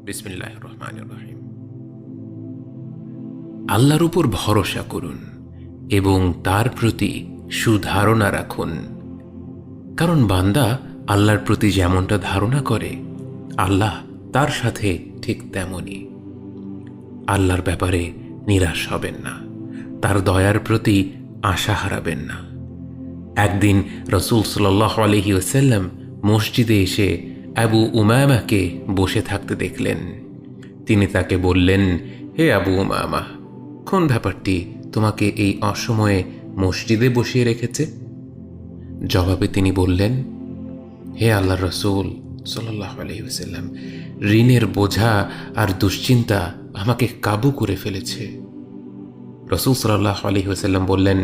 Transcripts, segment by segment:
বিসমিল্লাহির রহমানির রহিম। আল্লাহর উপর ভরসা করুন এবং তার প্রতি সুধারণা রাখুন, কারণ বান্দা আল্লাহর প্রতি যেমনটা ধারণা করে আল্লাহ তার সাথে ঠিক তেমনই। আল্লাহর ব্যাপারে নিরাশ হবেন না, তার দয়ার প্রতি আশা হারাবেন না। একদিন রাসূল সাল্লাল্লাহু আলাইহি ওয়াসাল্লাম মসজিদে এসে আবু উমামাকে বসে থাকতে দেখলেন। তিনি তাকে বললেন, হে আবু উমামা, কোন ব্যাপারটি তোমাকে এই অসময়ে মসজিদে বসিয়ে রেখেছে? জবাবে তিনি বললেন, হে আল্লাহর রাসূল সাল্লাল্লাহু আলাইহি ওয়াসাল্লাম, ঋণের বোঝা আর দুশ্চিন্তা আমাকে কাবু করে ফেলেছে। রাসূল সাল্লাল্লাহু আলাইহি ওয়াসাল্লাম বললেন,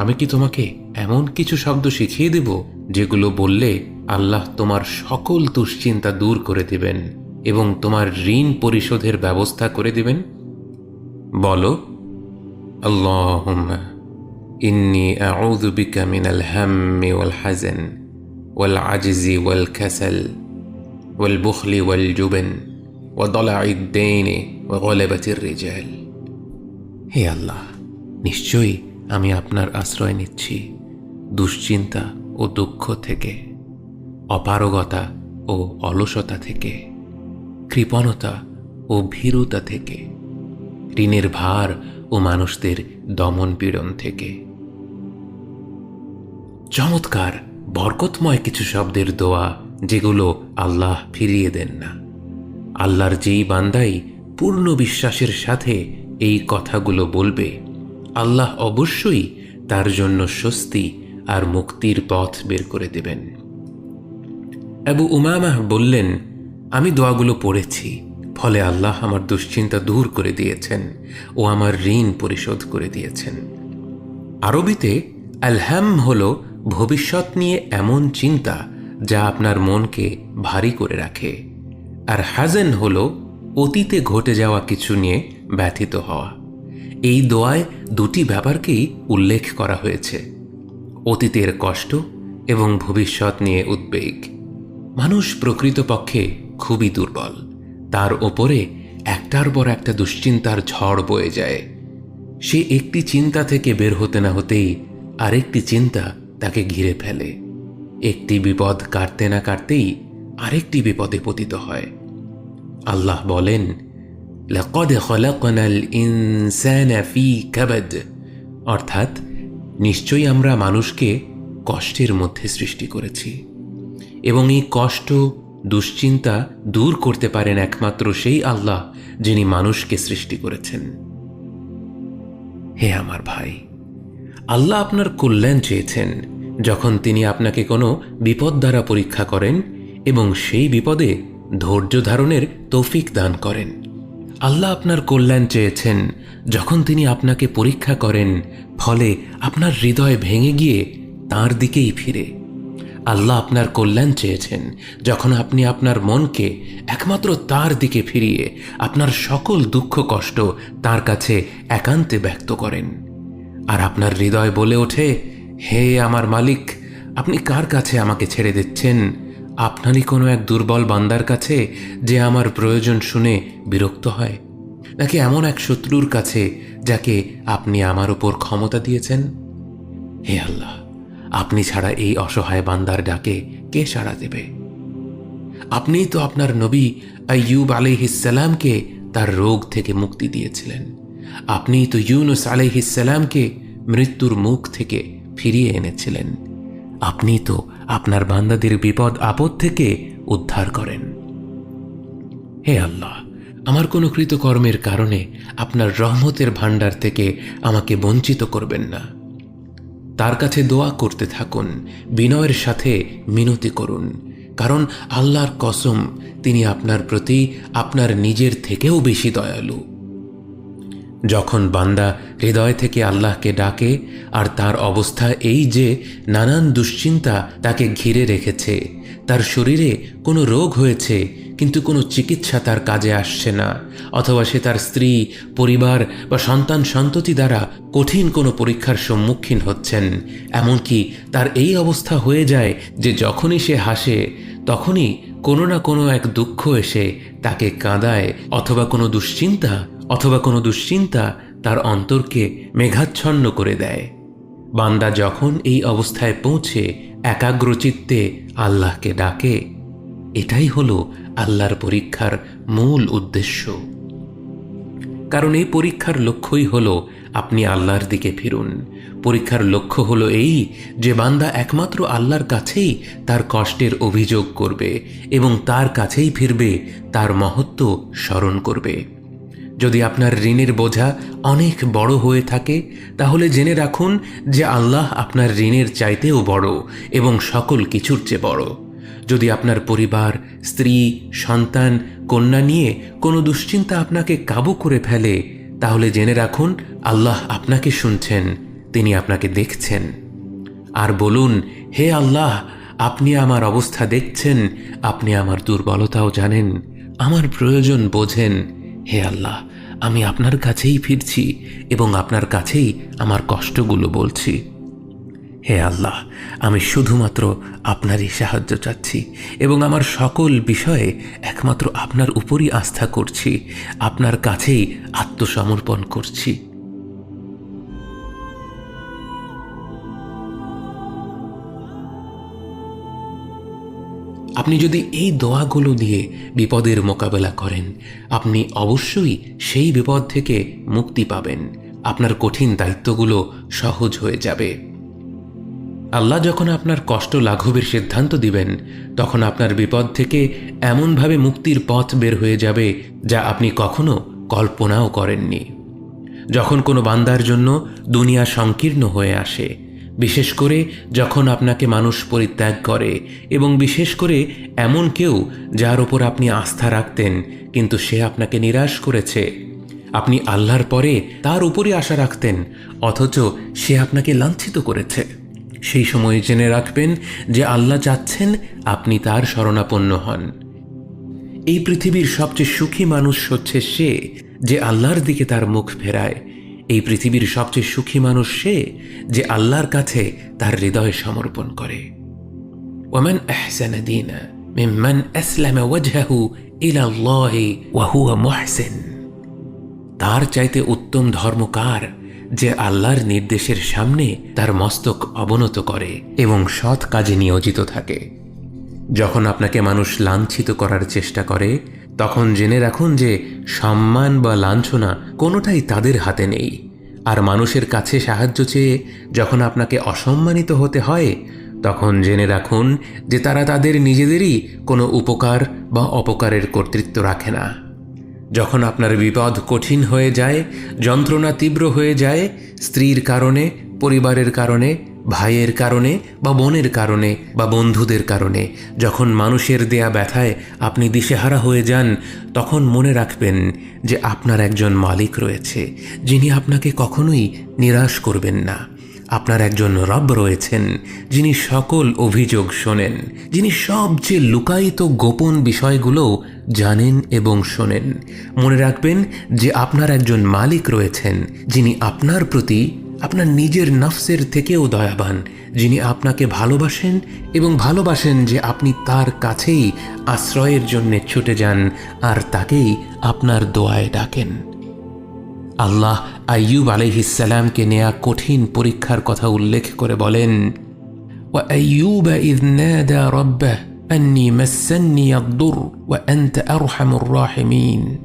আমি কি তোমাকে এমন কিছু শব্দ শিখিয়ে দেব যেগুলো বললে আল্লাহ তোমার সকল দুশ্চিন্তা দূর করে দিবেন এবং তোমার ঋণ পরিশোধের ব্যবস্থা করে দিবেন? বলো, আল্লাহুম্মা ইন্নী আউযু বিকা মিনাল হাম্মি ওয়াল হাযান ওয়াল আজজি ওয়াল কাসাল ওয়াল বুখলি ওয়াল জুবন ওয়া দালাইদ দাইনি ওয়া গলাবাতির রিজাল। হে আল্লাহ, নিশ্চয়ই আমি আপনার আশ্রয় নিচ্ছি দুশ্চিন্তা ও দুঃখ থেকে, অপারগতা ও অলসতা থেকে, কৃপণতা ও ভীরুতা থেকে, ঋণের ভার ও মানুষদের দমন পীড়ন থেকে। চমৎকার বরকতময় কিছু শব্দের দোয়া যেগুলো আল্লাহ ফিরিয়ে দেন না। আল্লাহর যেই বান্দাই পূর্ণ বিশ্বাসের সাথে এই কথাগুলো বলবে, আল্লাহ অবশ্যই তার জন্য স্বস্তি আর মুক্তির পথ বের করে দেবেন। আবু উমামা বললেন, আমি দোয়াগুলো পড়েছি, ফলে আল্লাহ আমার দুশ্চিন্তা দূর করে দিয়েছেন ও আমার ঋণ পরিশোধ করে দিয়েছেন। আরবিতে আলহাম হল ভবিষ্যৎ নিয়ে এমন চিন্তা যা আপনার মনকে ভারী করে রাখে, আর হাজান হল অতীতে ঘটে যাওয়া কিছু নিয়ে ব্যথিত হওয়া। এই দোয়ায় দুটি ব্যাপারকেই উল্লেখ করা হয়েছে, অতীতের কষ্ট এবং ভবিষ্যৎ নিয়ে উদ্বেগ। মানুষ প্রকৃতপক্ষে খুবই দুর্বল, তার ওপরে একটার পর একটা দুশ্চিন্তার ঝড় বয়ে যায়। সে একটি চিন্তা থেকে বের হতে না হতেই আরেকটি চিন্তা তাকে ঘিরে ফেলে। একটি বিপদ কাটতে না কাটতেই আরেকটি বিপদে পতিত হয়। আল্লাহ বলেন, লাকাদ খালাকনাল ইনসানা ফি কাবাদ, অর্থাৎ নিশ্চয়ই আমরা মানুষকে কষ্টের মধ্যে সৃষ্টি করেছি এবং এই কষ্ট দুশ্চিন্তা দূর করতে পারেন একমাত্র সেই আল্লাহ যিনি মানুষকে সৃষ্টি করেছেন। হে আমার ভাই, আল্লাহ আপনার কল্যাণ চেয়েছেন যখন তিনি আপনাকে কোনো বিপদ দ্বারা পরীক্ষা করেন এবং সেই বিপদে ধৈর্য ধারণের তৌফিক দান করেন। আল্লাহ আপনার কল্যাণ চেয়েছেন যখন তিনি আপনাকে পরীক্ষা করেন, ফলে আপনার হৃদয় ভেঙে গিয়ে তাঁর দিকেই ফিরে। আল্লাহ আপনার কল্যাণ চেয়েছেন যখন আপনি আপনার মনকে একমাত্র তার দিকে ফিরিয়ে আপনার সকল দুঃখ কষ্ট তার কাছে একান্তে ব্যক্ত করেন, আর আপনার হৃদয় বলে ওঠে, হে আমার মালিক, আপনি কার কাছে আমাকে ছেড়ে দিচ্ছেন? আপনারই কোনো এক দুর্বল বান্দার কাছে যে আমার প্রয়োজন শুনে বিরক্ত হয়, নাকি এমন এক শত্রুর কাছে যাকে আপনি আমার উপর ক্ষমতা দিয়েছেন? হে আল্লাহ, আপনি ছাড়া এই অসহায় বান্দার ডাকে কে সাড়া দেবে? আপনিই তো আপনার নবী আইয়ুব আলাইহিস সালামকে তার রোগ থেকে মুক্তি দিয়েছিলেন। আপনিই তো ইউনুস আলাইহিস সালামকে মৃত্যুর মুখ থেকে ফিরিয়ে এনেছিলেন। আপনিই তো আপনার বান্দাদের বিপদ আপদ থেকে উদ্ধার করেন। হে আল্লাহ, আমার কোনো কৃতকর্মের কারণে আপনার রহমতের ভাণ্ডার থেকে আমাকে বঞ্চিত করবেন না। তার কাছে দোয়া করতে থাকুন, বিনয়ের সাথে মিনতি করুন, কারণ আল্লাহর কসম, তিনি আপনার প্রতি আপনার নিজের থেকেও বেশি দয়ালু। যখন বান্দা হৃদয় থেকে আল্লাহকে ডাকে আর তার অবস্থা এই যে নানান দুশ্চিন্তা তাকে ঘিরে রেখেছে, তার শরীরে কোনো রোগ হয়েছে কিন্তু কোনো চিকিৎসা তার কাজে আসছে না, অথবা সে তার স্ত্রী, পরিবার বা সন্তান সন্ততি দ্বারা কঠিন কোনো পরীক্ষার সম্মুখীন হচ্ছেন, এমনকি তার এই অবস্থা হয়ে যায় যে যখনই সে হাসে তখনই কোনো না কোনো এক দুঃখ এসে তাকে কাঁদায়, অথবা কোনো দুশ্চিন্তা তার অন্তরকে মেঘাচ্ছন্ন করে দেয়। বান্দা যখন এই অবস্থায় পৌঁছে একাগ্রচিত্তে আল্লাহকে ডাকে, এটাই হলো আল্লাহর পরীক্ষার মূল উদ্দেশ্য। কারণ এই পরীক্ষার লক্ষ্যই হলো আপনি আল্লাহর দিকে ফিরুন। পরীক্ষার লক্ষ্য হলো এই যে বান্দা একমাত্র আল্লাহর কাছেই তার কষ্টের অভিযোগ করবে এবং তার কাছেই ফিরবে, তার মহত্ব স্মরণ করবে। যদি আপনার ঋণের বোঝা অনেক বড় হয়ে থাকে, তাহলে জেনে রাখুন যে আল্লাহ আপনার ঋণের চাইতেও বড় এবং সকল কিছুর চেয়ে বড়। যদি আপনার পরিবার, স্ত্রী, সন্তান, কন্যা নিয়ে কোনো দুশ্চিন্তা আপনাকে কাবু করে ফেলে, তাহলে জেনে রাখুন আল্লাহ আপনাকে শুনছেন, তিনি আপনাকে দেখছেন। আর বলুন, হে আল্লাহ, আপনি আমার অবস্থা দেখছেন, আপনি আমার দুর্বলতাও জানেন, আমার প্রয়োজন বোঝেন। হে আল্লাহ, আমি আপনার কাছেই ফিরছি এবং আপনার কাছেই আমার কষ্টগুলো বলছি। হে আল্লাহ, আমি শুধুমাত্র আপনারই সাহায্য চাচ্ছি এবং আমার সকল বিষয়ে একমাত্র আপনার উপরই আস্থা করছি, আপনার কাছেই আত্মসমর্পণ করছি। আপনি যদি এই দোয়াগুলো দিয়ে বিপদের মোকাবেলা করেন, আপনি অবশ্যই সেই বিপদ থেকে মুক্তি পাবেন। আপনার কঠিন দায়িত্বগুলো সহজ হয়ে যাবে। আল্লাহ যখন আপনার কষ্ট লাঘবের সিদ্ধান্ত দিবেন, তখন আপনার বিপদ থেকে এমনভাবে মুক্তির পথ বের হয়ে যাবে যা আপনি কখনো কল্পনাও করেননি। যখন কোনো বান্দার জন্য দুনিয়া সংকীর্ণ হয়ে আসে, বিশেষ করে যখন আপনাকে মানুষ পরিত্যাগ করে, এবং বিশেষ করে এমন কেউ যার ওপর আপনি আস্থা রাখতেন কিন্তু সে আপনাকে নিরাশ করেছে, আপনি আল্লাহর পরে তার উপরই আশা রাখতেন অথচ সে আপনাকে লাঞ্ছিত করেছে, সেই সময় জেনে রাখবেন যে আল্লাহ চাচ্ছেন আপনি তার শরণাপন্ন হন। এই পৃথিবীর সবচেয়ে সুখী মানুষ হচ্ছে সে যে আল্লাহর দিকে তার মুখ ফেরায়। এই পৃথিবীর সবচেয়ে সুখী মানুষ সে যে আল্লাহর কাছে তার হৃদয় সমর্পণ করে। ওয়ামান আহসানা দীনা মিম্মান আসলামা ওয়াজহাহু ইলা আল্লাহি ওয়া হুয়া মুহসিন। তার চাইতে উত্তম ধর্ম কার, যে আল্লাহর নির্দেশের সামনে তার মস্তক অবনত করে এবং সৎ কাজে নিয়োজিত থাকে। যখন আপনাকে মানুষ লাঞ্ছিত করার চেষ্টা করে, তখন জেনে রাখুন যে সম্মান বা লাঞ্ছনা কোনোটাই তাদের হাতে নেই। আর মানুষের কাছে সাহায্য চেয়ে যখন আপনাকে অসম্মানিত হতে হয়, তখন জেনে রাখুন যে তারা তাদের নিজেদেরই কোনো উপকার বা অপকারের কর্তৃত্ব রাখে না। যখন আপনার বিপদ কঠিন হয়ে যায়, যন্ত্রণা তীব্র হয়ে যায়, স্ত্রীর কারণে, পরিবারের কারণে, ভাইয়ের কারণে বা বোনের কারণে বা বন্ধুদের কারণে, যখন মানুষের দেয়া ব্যথায় আপনি দিশেহারা হয়ে যান, তখন মনে রাখবেন যে আপনার একজন মালিক রয়েছে যিনি আপনাকে কখনোই নিরাশ করবেন না। আপনার একজন রব রয়েছেন যিনি সকল অভিযোগ শোনেন, যিনি সবচেয়ে লুকায়িত গোপন বিষয়গুলোও জানেন এবং শোনেন। মনে রাখবেন যে আপনার একজন মালিক রয়েছেন যিনি আপনার প্রতি আপনার নিজের নফসের থেকেও দয়াবান, যিনি আপনাকে ভালোবাসেন এবং ভালোবাসেন যে আপনি তার কাছেই আশ্রয়ের জন্য ছুটে যান আর তাকেই আপনার দোয়ায় ডাকেন। আল্লাহ আইয়ুব আলাইহিস সালামকে নেয়া কঠিন পরীক্ষার কথা উল্লেখ করে বলেন, ওয়া আইয়ুবা ইয নাদা রাব্বাহু আন্নী মাসসান্নী আদ-দুর ওয়া আনতা আরহামুর রাহিমিন।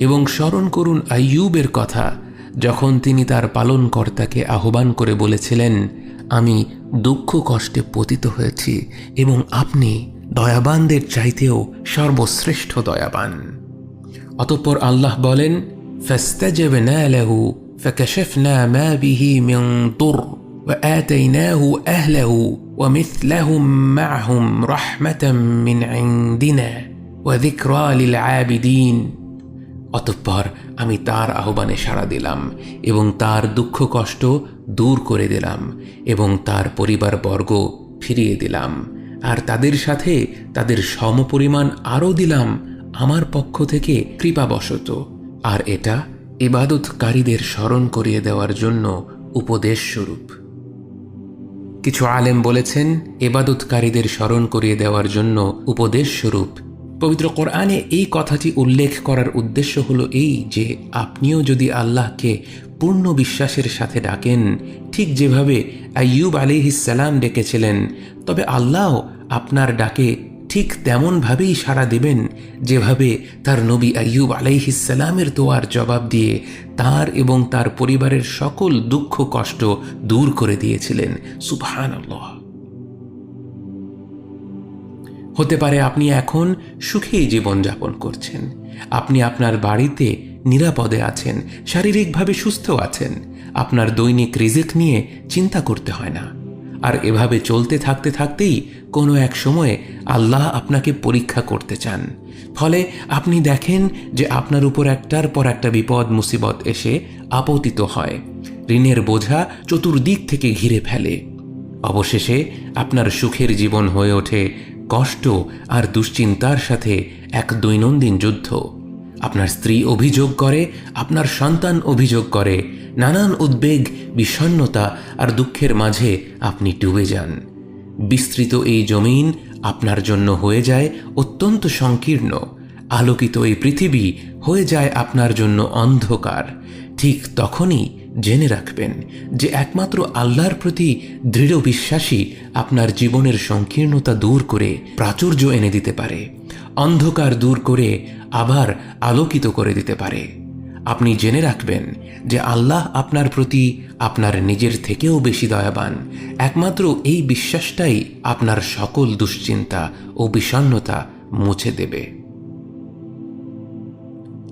এবং স্মরণ করুন আইয়ুবের কথা, যখন তিনি তার পালনকর্তাকে আহ্বান করে বলেছিলেন, আমি দুঃখ কষ্টে পতিত হয়েছি এবং আপনি দয়াবানদের চাইতেও সর্বশ্রেষ্ঠ দয়াবান। অতঃপর আল্লাহ বলেন, فاستجبنا له فكشفنا ما به من ضر وآتيناه أهله ومثلهم معهم رحمة من عندنا وذكرى للعابدين। অতঃপর আমি তার আহ্বানে সাড়া দিলাম এবং তার দুঃখ কষ্ট দূর করে দিলাম এবং তার পরিবারবর্গ ফিরিয়ে দিলাম, আর তাদের সাথে তাদের সমপরিমাণ আরও দিলাম আমার পক্ষ থেকে কৃপাবশত। আর এটা ইবাদতকারীদের স্মরণ করিয়ে দেওয়ার জন্য উপদেশ স্বরূপ। কিছু আলেম বলেছেন ইবাদতকারীদের স্মরণ করিয়ে দেওয়ার জন্য উপদেশ স্বরূপ পবিত্র কোরআনে এই কথাটি উল্লেখ করার উদ্দেশ্য হলো এই যে আপনিও যদি আল্লাহকে পূর্ণ বিশ্বাসের সাথে ডাকেন, ঠিক যেভাবে আইয়ুব আলাইহিসসালাম ডেকেছিলেন, তবে আল্লাহ আপনার ডাকে ঠিক তেমনভাবেই সাড়া দেবেন যেভাবে তার নবী আইয়ুব আলাইহিসসালামের দোয়ার জবাব দিয়ে তার এবং তার পরিবারের সকল দুঃখ কষ্ট দূর করে দিয়েছিলেন। সুবহানাল্লাহ। হতে পারে আপনি এখন সুখেই জীবনযাপন করছেন, আপনি আপনার বাড়িতে নিরাপদে আছেন, শারীরিকভাবে সুস্থ আছেন, আপনার দৈনিক রিজিক নিয়ে চিন্তা করতে হয় না। আর এভাবে চলতে থাকতে থাকতেই কোনো এক সময়ে আল্লাহ আপনাকে পরীক্ষা করতে চান, ফলে আপনি দেখেন যে আপনার উপর একটার পর একটা বিপদ মুসিবত এসে আপতিত হয়, ঋণের বোঝা চতুর্দিক থেকে ঘিরে ফেলে। অবশেষে আপনার সুখের জীবন হয়ে ওঠে কষ্ট আর দুশ্চিন্তার সাথে এক দৈনন্দিন যুদ্ধ। আপনার স্ত্রী অভিযোগ করে, আপনার সন্তান অভিযোগ করে, নানান উদ্বেগ, বিষণ্ণতা আর দুঃখের মাঝে আপনি ডুবে যান। বিস্তৃত এই জমিন আপনার জন্য হয়ে যায় অত্যন্ত সংকীর্ণ, আলোকিত এই পৃথিবী হয়ে যায় আপনার জন্য অন্ধকার। ঠিক তখনই জেনে রাখবেন যে একমাত্র আল্লাহর প্রতি দৃঢ় বিশ্বাসই আপনার জীবনের সংকীর্ণতা দূর করে প্রাচুর্য এনে দিতে পারে, অন্ধকার দূর করে আবার আলোকিত করে দিতে পারে। আপনি জেনে রাখবেন যে আল্লাহ আপনার প্রতি আপনার নিজের থেকেও বেশি দয়াবান। একমাত্র এই বিশ্বাসটাই আপনার সকল দুশ্চিন্তা ও বিষণ্ণতা মুছে দেবে।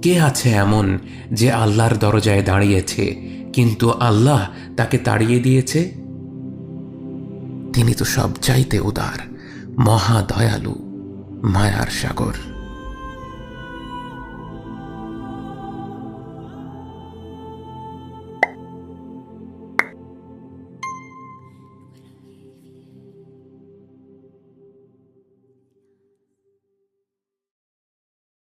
কে আছে এমন যে আল্লাহর দরজায় দাঁড়িয়েছে কিন্তু আল্লাহ তাকে তাড়িয়ে দিয়েছে? তিনি তো সবচাইতে উদার, মহা দয়ালু, মায়ার সাগর।